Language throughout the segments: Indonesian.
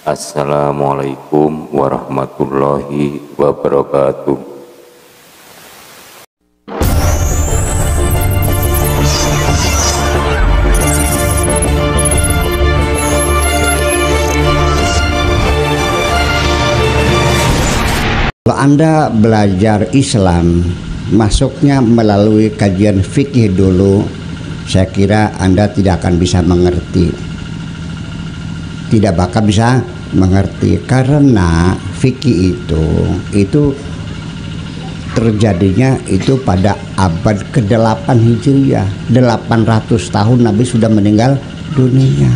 Assalamualaikum warahmatullahi wabarakatuh. Kalau Anda belajar Islam, masuknya melalui kajian fikih dulu, saya kira Anda tidak akan bisa mengerti. Tidak bakal bisa mengerti karena fikih itu terjadinya itu pada abad ke-8 Hijriah. 800 tahun Nabi sudah meninggal dunia.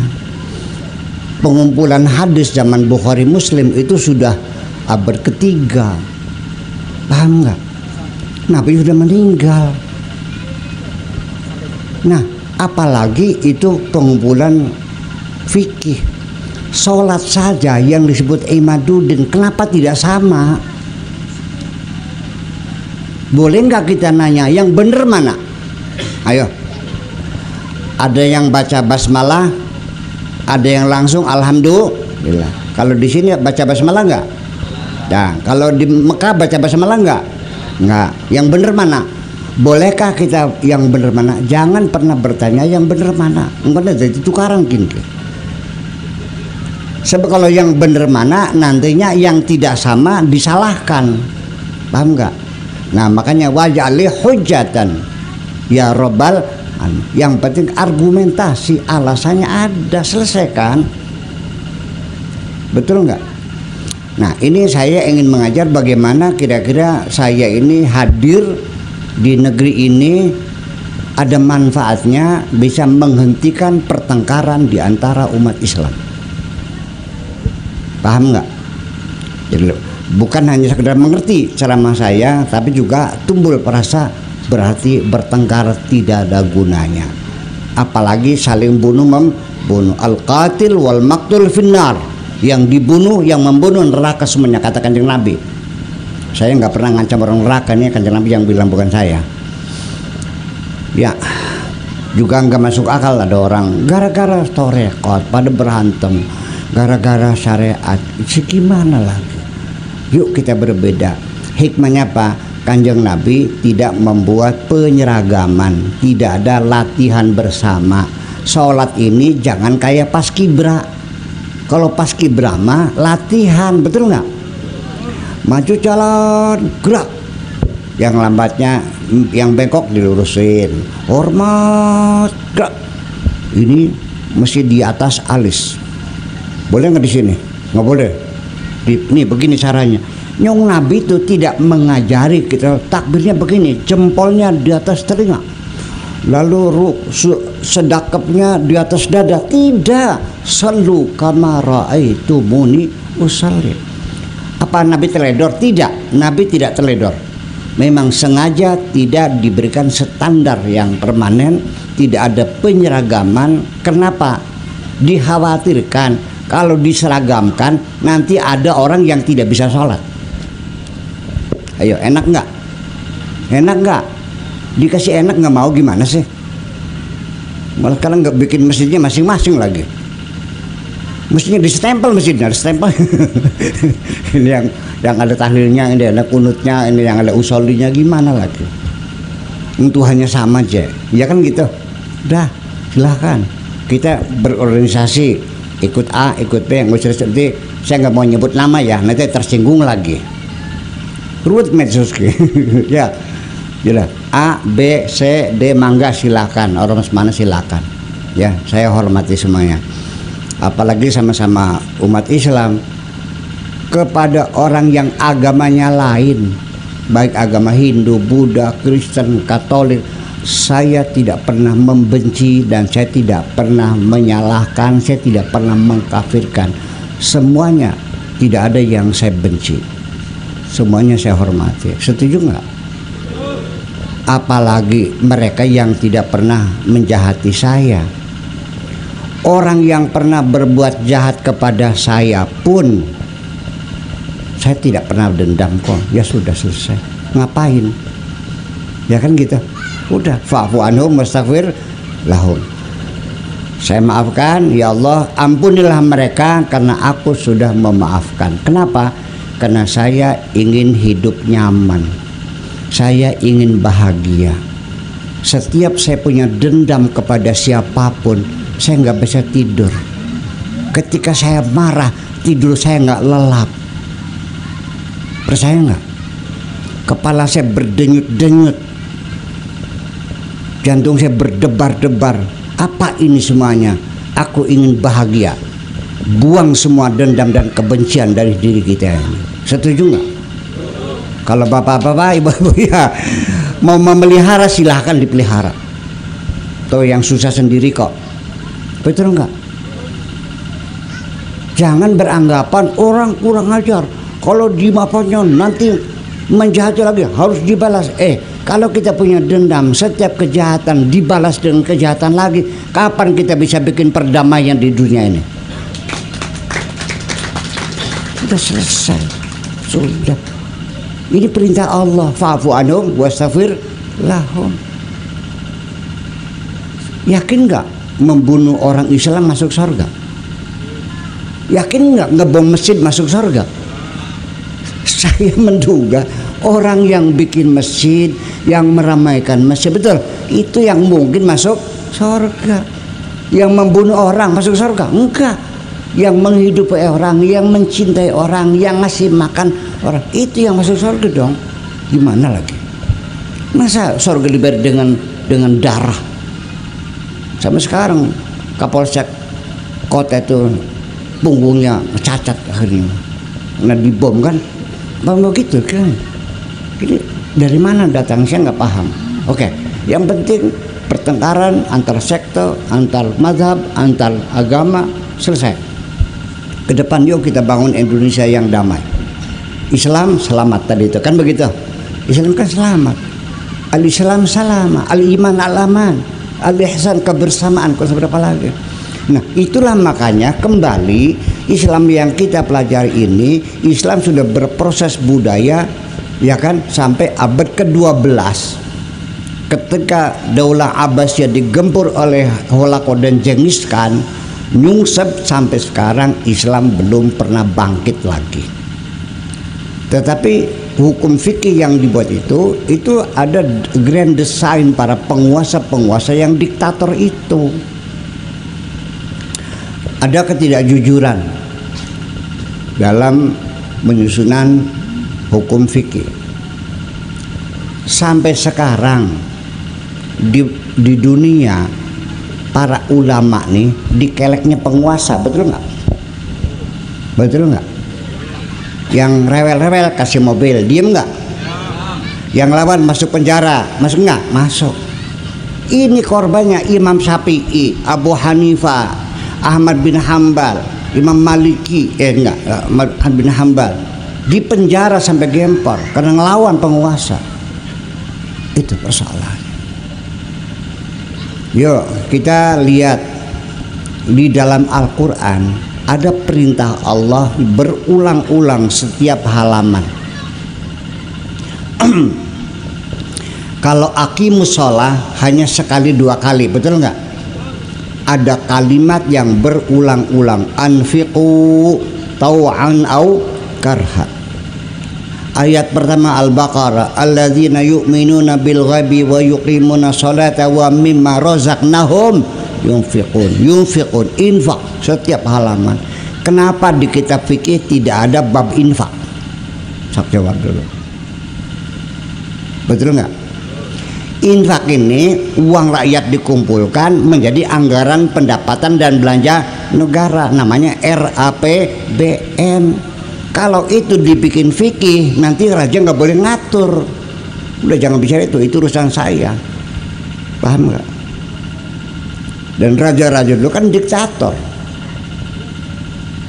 Pengumpulan hadis zaman Bukhari Muslim itu sudah abad ketiga. Paham nggak? Nabi sudah meninggal. Nah, apalagi itu pengumpulan fikih. Sholat saja yang disebut imaduddin, kenapa tidak sama? Boleh nggak kita nanya yang benar mana? Ayo. Ada yang baca basmalah, ada yang langsung alhamdulillah. Kalau di sini baca basmalah nggak? Nah, kalau di Mekah baca basmalah enggak? Enggak. Yang benar mana? Bolehkah kita yang benar mana? Jangan pernah bertanya yang benar mana. Enggak jadi tukaran gini. Sebab kalau yang benar mana nantinya yang tidak sama disalahkan. Paham enggak? Nah, makanya waj'ali hujjatan ya Rabbal. Yang penting argumentasi, alasannya ada, selesaikan. Betul enggak? Nah, ini saya ingin mengajar bagaimana kira-kira saya ini hadir di negeri ini ada manfaatnya, bisa menghentikan pertengkaran di antara umat Islam. Paham nggak? Jadi bukan hanya sekedar mengerti ceramah saya, tapi juga timbul perasa berarti bertengkar tidak ada gunanya. Apalagi saling membunuh. Al-qatil wal maqtul finnar. Yang dibunuh, yang membunuh neraka semuanya, kata Kanjeng Nabi. Saya nggak pernah ngancam orang neraka, ini Kanjeng Nabi yang bilang, bukan saya. Ya, juga nggak masuk akal ada orang gara-gara torekot pada berantem, gara-gara syariat. Gimana lagi? Yuk kita berbeda. Hikmahnya apa? Kanjeng Nabi tidak membuat penyeragaman, tidak ada latihan bersama. Sholat ini jangan kayak paskibra. Kalau paskibra mah latihan, betul nggak? Maju jalan, gerak. Yang lambatnya, yang bengkok dilurusin. Hormat, gerak. Ini mesti di atas alis. Boleh nggak di sini? Nggak boleh. Nih begini caranya. Nyong Nabi itu tidak mengajari kita takbirnya begini, jempolnya di atas telinga, lalu sedekapnya di atas dada. Tidak. Sallu kama ra'aitumuni usalli. Apa Nabi teledor? Tidak. Nabi tidak teledor. Memang sengaja tidak diberikan standar yang permanen, tidak ada penyeragaman. Kenapa? Dikhawatirkan kalau diseragamkan nanti ada orang yang tidak bisa sholat. Ayo, enak nggak? Enak nggak? Dikasih enak nggak mau, gimana sih? Malah kalian nggak bikin masjidnya masing-masing lagi. Mestinya distempel masjidnya, distempel. Ini yang ada tahlilnya, ini ada kunutnya, ini yang ada usolinya, gimana lagi? Itu hanya sama aja, ya kan gitu. Udah, silahkan. Kita berorganisasi, ikut A, ikut B, nggak usah sedih. Saya nggak mau nyebut nama ya, nanti tersinggung lagi. Ruwet medsos. Ya, jelas. A, B, C, D, mangga silakan. Orang mana silakan. Ya, saya hormati semuanya. Apalagi sama-sama umat Islam. Kepada orang yang agamanya lain, baik agama Hindu, Buddha, Kristen, Katolik, saya tidak pernah membenci dan saya tidak pernah menyalahkan, saya tidak pernah mengkafirkan. Semuanya tidak ada yang saya benci, semuanya saya hormati. Setuju nggak? Apalagi mereka yang tidak pernah menjahati saya. Orang yang pernah berbuat jahat kepada saya pun saya tidak pernah dendam kok. Ya sudah, selesai. Ngapain? Ya kan gitu. Udah, fa'fu anhum wastaghfir lahum. Saya maafkan, ya Allah, ampunilah mereka karena aku sudah memaafkan. Kenapa? Karena saya ingin hidup nyaman. Saya ingin bahagia. Setiap saya punya dendam kepada siapapun, saya nggak bisa tidur. Ketika saya marah, tidur saya nggak lelap. Percaya nggak? Kepala saya berdenyut-denyut, jantung saya berdebar-debar. Apa ini semuanya? Aku ingin bahagia. Buang semua dendam dan kebencian dari diri kita ini. Setuju nggak? Kalau bapak-bapak, ibu-ibu ya mau memelihara, silahkan dipelihara. Tuh yang susah sendiri kok. Betul nggak? Jangan beranggapan orang kurang ajar. Kalau dimaafkannya nanti menjahati lagi, harus dibalas. Kalau kita punya dendam, setiap kejahatan dibalas dengan kejahatan lagi, kapan kita bisa bikin perdamaian di dunia ini? Sudah selesai. Sudah. Ini perintah Allah. Fa'fu anhum wastaghfir lahum. Yakin nggak membunuh orang Islam masuk surga? Yakin nggak ngebom masjid masuk surga? Saya menduga orang yang bikin masjid, yang meramaikan masjid, betul, itu yang mungkin masuk surga. Yang membunuh orang masuk surga? Enggak. Yang menghidupi orang, yang mencintai orang, yang ngasih makan orang, itu yang masuk surga dong. Gimana lagi? Masa surga diberi dengan darah? Sampai sekarang Kapolsek kota itu punggungnya cacat akhirnya, nah dibom kan? Bang begitu kan? Ini dari mana datang? Saya nggak paham. Oke, yang penting pertengkaran antar sekte, antar mazhab, antar agama selesai. Ke depan yuk kita bangun Indonesia yang damai. Islam selamat tadi itu kan begitu. Islam kan selamat. Al-Islam salama, al-iman al-aman, al-ihsan kebersamaan. Kok seberapa lagi? Nah, itulah makanya kembali Islam yang kita pelajari ini, Islam sudah berproses budaya, ya kan, sampai abad ke-12. Ketika Daulah Abbasiyah digempur oleh Holako dan Genghis Khan, nyungsep sampai sekarang Islam belum pernah bangkit lagi. Tetapi hukum fikih yang dibuat itu ada grand design para penguasa-penguasa yang diktator itu. Ada ketidakjujuran dalam menyusunan hukum fikih. Sampai sekarang di dunia para ulama nih dikeleknya penguasa, betul nggak? Betul nggak? Yang rewel-rewel kasih mobil, diem nggak? Yang lawan masuk penjara, masuk nggak? Masuk. Ini korbannya Imam Syafi'i, Abu Hanifah, Ahmad bin Hambal, Imam Maliki, Ahmad bin Hambal di penjara sampai gempor karena ngelawan penguasa. Itu persoalannya. Yuk kita lihat di dalam Al-Quran ada perintah Allah berulang-ulang setiap halaman. Kalau aqimus sholah hanya sekali dua kali, betul nggak? Ada kalimat yang berulang-ulang, anfiqu tau'an au karha. Ayat pertama Al-Baqarah, alladzina yu'minuna bil ghaibi wa yuqimuna sholata wa mimma razaqnahum yunfiqun, infak setiap halaman. Kenapa di kitab fikih tidak ada bab infak? Sok jawab dulu. Betul nggak? Infak ini uang rakyat dikumpulkan menjadi anggaran pendapatan dan belanja negara, namanya RAPBN. Kalau itu dibikin fikih, nanti raja nggak boleh ngatur. Udah jangan bicara itu urusan saya. Paham nggak? Dan raja-raja dulu kan diktator,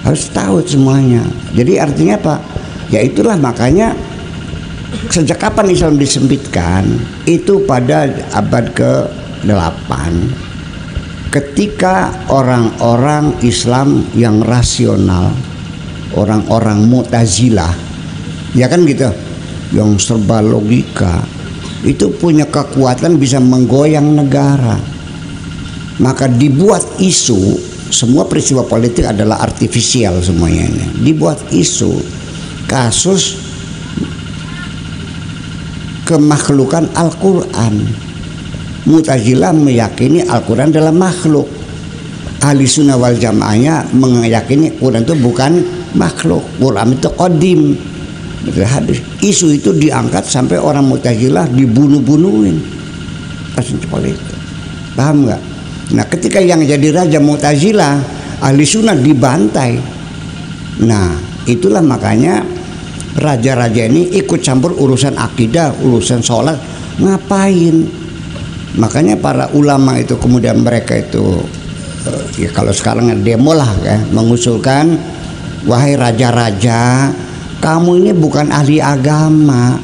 harus tahu semuanya. Jadi artinya apa? Ya itulah makanya sejak kapan Islam disempitkan? Itu pada abad ke-8, ketika orang-orang Islam yang rasional, orang-orang Mu'tazilah, ya kan gitu, yang serba logika, itu punya kekuatan bisa menggoyang negara. Maka dibuat isu, semua peristiwa politik adalah artifisial semuanya ini. Dibuat isu kasus kemakhlukan Al-Quran. Mu'tazilah meyakini Al-Quran adalah makhluk. Ahli sunnah wal jamaahnya meyakini Quran itu bukan makhluk. Quran itu qadim. Hadis. Isu itu diangkat sampai orang Mu'tazilah dibunuh-bunuhin. Kasus politik. Paham nggak? Nah, ketika yang jadi raja Mu'tazilah, ahli sunnah dibantai. Nah, itulah makanya raja-raja ini ikut campur urusan akidah, urusan sholat. Ngapain? Makanya para ulama itu kemudian mereka itu ya kalau sekarang demo lah ya, mengusulkan, wahai raja-raja, kamu ini bukan ahli agama,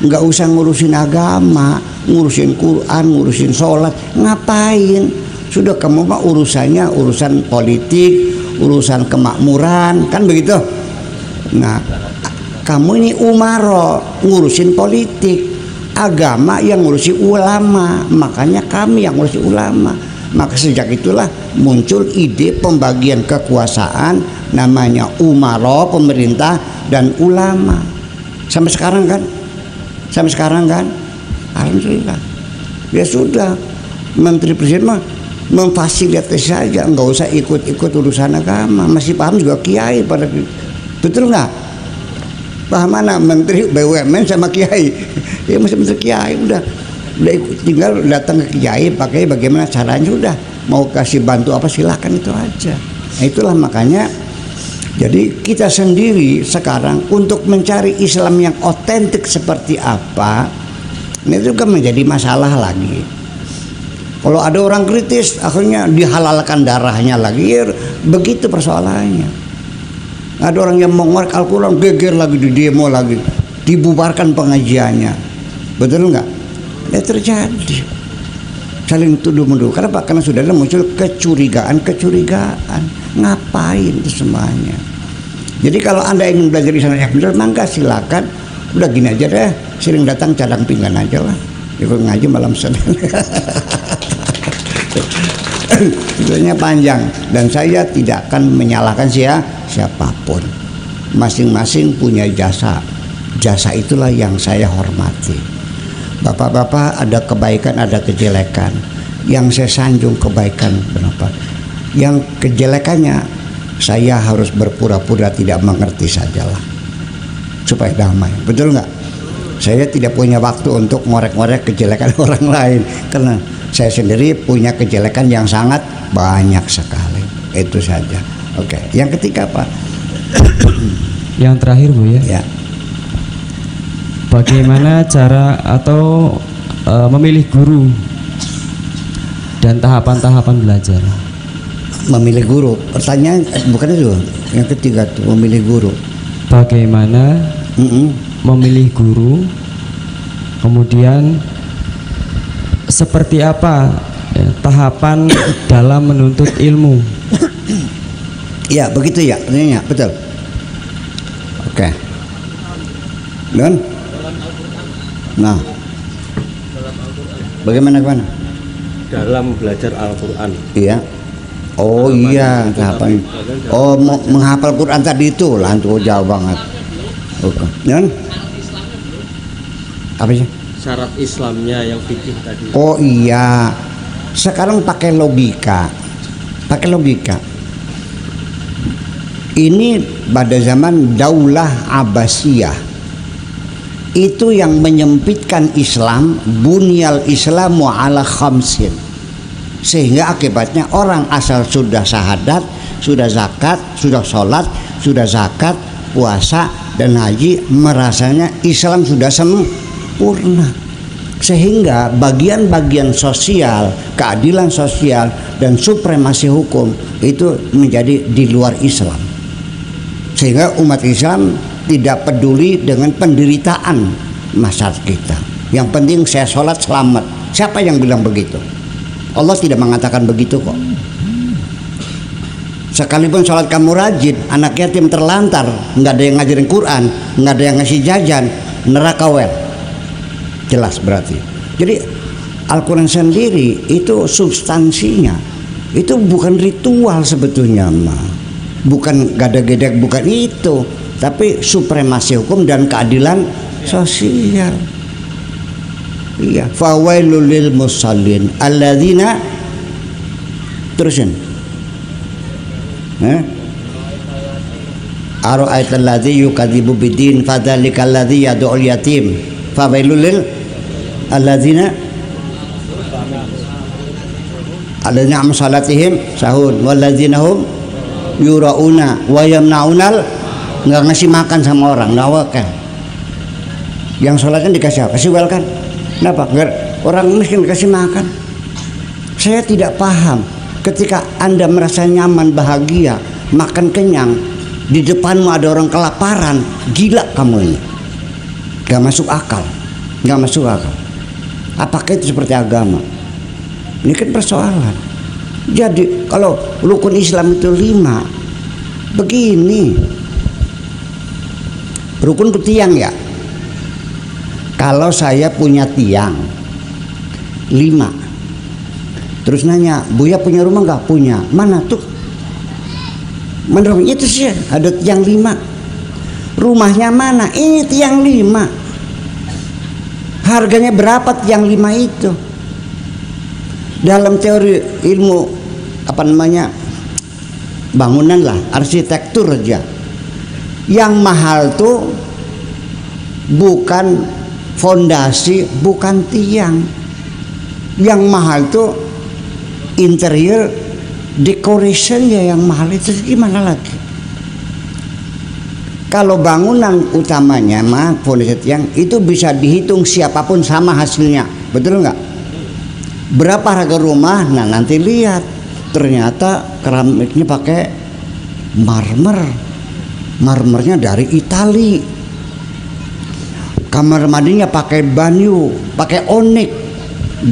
nggak usah ngurusin agama, ngurusin Quran, ngurusin sholat, ngapain? Sudah kamu mah urusannya urusan politik, urusan kemakmuran, kan begitu. Nah, kamu ini umaro, ngurusin politik, agama yang ngurusi ulama, makanya kami yang ngurusi ulama. Maka sejak itulah muncul ide pembagian kekuasaan namanya umaro, pemerintah dan ulama. Sampai sekarang kan? Sampai sekarang kan? Alhamdulillah. Ya sudah, Menteri Presiden mah memfasilitasi saja, nggak usah ikut-ikut urusan agama. Masih paham juga kiai pada, betul nggak? Paham mana Menteri BUMN sama kiai? Ya masih Menteri kiai, udah ikut, tinggal datang ke kiai, pakai bagaimana caranya, sudah mau kasih bantu apa silakan, itu aja. Nah, itulah makanya jadi kita sendiri sekarang untuk mencari Islam yang otentik seperti apa, ini juga menjadi masalah lagi. Kalau ada orang kritis, akhirnya dihalalkan darahnya lagi, ya, begitu persoalannya. Ada orang yang mengorek Al-Quran, geger lagi, di demo lagi, dibubarkan pengajiannya, betul nggak? Ya terjadi saling tuduh-menuduh. Kenapa? Karena sudah ada muncul kecurigaan. Ngapain itu semuanya? Jadi kalau Anda ingin belajar di sana yang benar, mangga silakan. Udah gini aja deh, sering datang cadang pinggan aja lah. Ikut ngaji malam Senin. Sebenarnya panjang dan saya tidak akan menyalahkan siapapun. Masing-masing punya jasa. Jasa itulah yang saya hormati. Bapak-bapak ada kebaikan, ada kejelekan. Yang saya sanjung kebaikan berapa? Yang kejelekannya saya harus berpura-pura tidak mengerti sajalah supaya damai. Betul nggak? Saya tidak punya waktu untuk ngorek-ngorek kejelekan orang lain karena saya sendiri punya kejelekan yang sangat banyak sekali. Itu saja. Oke. Yang ketiga Pak. Yang terakhir Bu ya. Ya. Bagaimana cara atau memilih guru dan tahapan-tahapan belajar? Memilih guru. Pertanyaan bukan itu. Yang ketiga tuh memilih guru. Bagaimana memilih guru, kemudian seperti apa ya, tahapan dalam menuntut ilmu? Ya begitu ya, pertanyaannya betul. Oke. Dan, nah, bagaimana? Dalam belajar Al-Quran. Iya. Oh iya, tahapan. Oh menghafal Quran tadi itu lah, tuh jauh banget. Oke. Dan apa sih? Syarat Islamnya yang fikih tadi. Oh iya. Sekarang pakai logika. Ini pada zaman Daulah Abbasiyah. Itu yang menyempitkan Islam, bunyal Islamu ala khamsin. Sehingga akibatnya orang asal sudah syahadat, sudah zakat, sudah sholat, sudah zakat, puasa dan haji, merasanya Islam sudah sempurna. Sehingga bagian-bagian sosial, keadilan sosial dan supremasi hukum itu menjadi di luar Islam. Sehingga umat Islam tidak peduli dengan penderitaan masyarakat kita. Yang penting saya sholat selamat. Siapa yang bilang begitu? Allah tidak mengatakan begitu kok. Sekalipun sholat kamu rajin, anak yatim terlantar, nggak ada yang ngajarin Quran, nggak ada yang ngasih jajan, neraka wel. Jelas berarti. Jadi Al-Quran sendiri itu substansinya Itu bukan ritual sebetulnya mah, bukan gada-gedek, bukan itu, tapi supremasi hukum dan keadilan sosial. Iya, fawailul lil musallin alladzina, terusin. Ara'aital ladzi yukadzibu bidin fadzalikal ladzi yad'ul yatim fawailul lil alladzina alladzina am salatihim sahun walladzina hum yurauna wa yamnaunal, nggak ngasih makan sama orang, nawakal. Yang sholat kan dikasih apa? Kasih well kan? Kenapa? Orang miskin kasih makan. Saya tidak paham ketika Anda merasa nyaman, bahagia, makan kenyang, di depanmu ada orang kelaparan, gila kamu ini. Gak masuk akal. Gak masuk akal. Apakah itu seperti agama? Ini kan persoalan. Jadi kalau rukun Islam itu 5, begini. Rukun tiang ya. Kalau saya punya tiang 5, terus nanya, Buya punya rumah nggak? Punya. Mana tuh? Mana rumah? Itu sih ada tiang 5. Rumahnya mana? Ini tiang 5. Harganya berapa tiang 5 itu? Dalam teori ilmu apa namanya, bangunan lah, arsitektur aja, yang mahal tuh bukan fondasi, bukan tiang. Yang mahal tuh interior decoration ya, yang mahal itu gimana lagi? Kalau bangunan utamanya mah fondasi tiang itu bisa dihitung siapapun sama hasilnya, betul nggak? Berapa harga rumah? Nah nanti lihat, ternyata keramiknya pakai marmernya dari Itali, kamar mandinya pakai banyu, pakai onik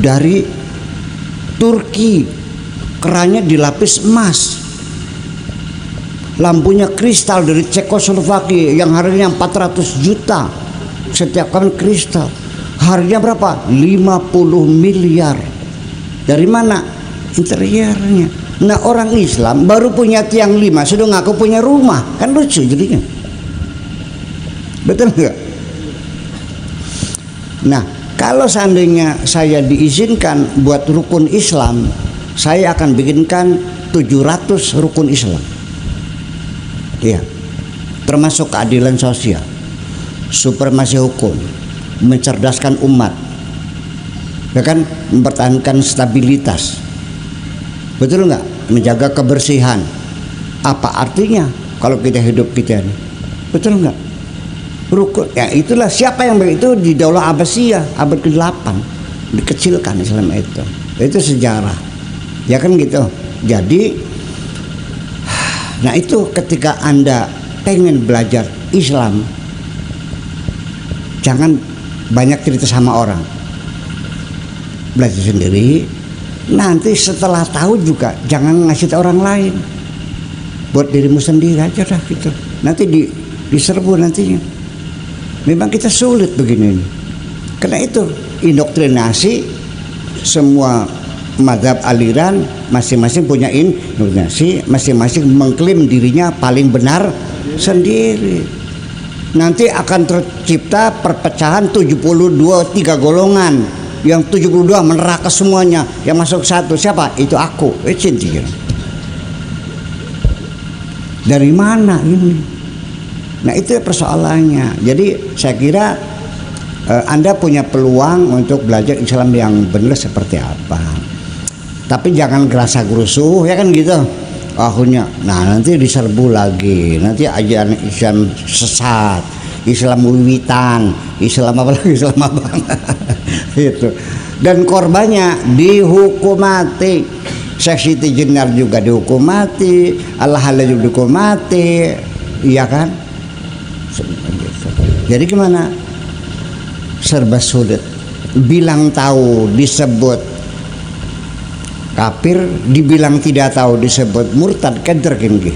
dari Turki, kerannya dilapis emas, lampunya kristal dari Cekoslovakia yang harganya 400 juta setiap kamar kristal. Harganya berapa? 50 miliar. Dari mana? Interiornya. Nah orang Islam baru punya tiang 5 sudah ngaku punya rumah, kan lucu jadinya. Betul nggak? Nah kalau seandainya saya diizinkan buat rukun Islam, saya akan bikinkan 700 rukun Islam. Iya, termasuk keadilan sosial, supremasi hukum, mencerdaskan umat, ya kan, mempertahankan stabilitas, betul nggak, menjaga kebersihan. Apa artinya kalau kita hidup kita ini, betul nggak? Rukun, ya itulah. Siapa yang begitu di Daulah Abbasiyah abad ke-8 dikecilkan Islam itu sejarah, ya kan gitu. Jadi, nah itu ketika Anda pengen belajar Islam, jangan banyak cerita sama orang, belajar sendiri. Nanti setelah tahu juga jangan ngasih tahu orang lain, buat dirimu sendiri aja dah gitu. Nanti diserbu nantinya. Memang kita sulit begini ini. Karena itu indoktrinasi, semua mazhab aliran masing-masing punya indoktrinasi, masing-masing mengklaim dirinya paling benar sendiri. Nanti akan tercipta perpecahan 72 3 golongan. Yang 72 meneraka semuanya, yang masuk 1 siapa? Itu aku. Dari mana ini? Nah itu persoalannya. Jadi saya kira Anda punya peluang untuk belajar Islam yang benar seperti apa. Tapi jangan gerasa gerusuh, ya kan gitu. Akhirnya, nah nanti diserbu lagi. Nanti ajaran Islam sesat, Islam wiwitan, Islam apa lagi, Islam abang. Itu. Dan korbannya dihukum mati. Syekh Siti Jenar juga dihukum mati, Allah juga dihukum mati, iya kan? Jadi gimana? Serba sulit. Bilang tahu disebut kafir, dibilang tidak tahu disebut murtad, kader gini.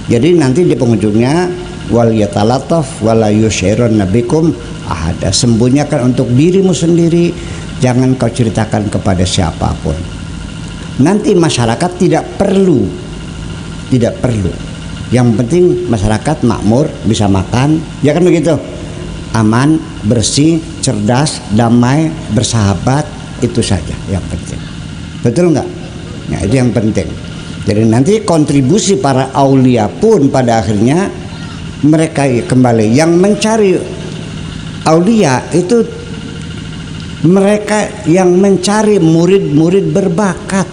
Jadi nanti di penghujungnya wal yatalataf wala yusyirun nabikum ahada. Sembunyikan untuk dirimu sendiri, jangan kau ceritakan kepada siapapun. nanti masyarakat tidak perlu. Yang penting masyarakat makmur, bisa makan, ya kan begitu. Aman, bersih, cerdas, damai, bersahabat, itu saja yang penting. Betul nggak? Nah, itu yang penting. Jadi nanti kontribusi para aulia pun pada akhirnya mereka kembali yang mencari aulia itu, mereka yang mencari murid-murid berbakat.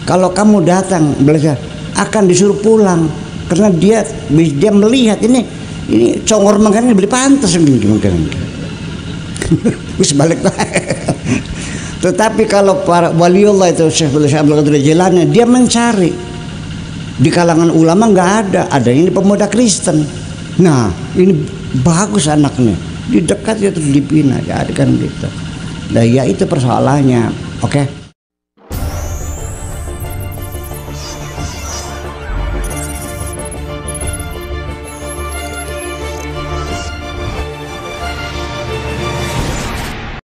Kalau kamu datang belajar akan disuruh pulang karena dia melihat ini congor mangkane beli pantas mungkin. Wis balik. Tetapi kalau para waliullah itu Syekh Abdul Qadir Jilani, dia mencari di kalangan ulama nggak ada, adanya ini pemuda Kristen. Nah ini bagus anaknya, di dekat ya terus dibina, jadi kan gitu. Nah ya itu persoalannya, oke.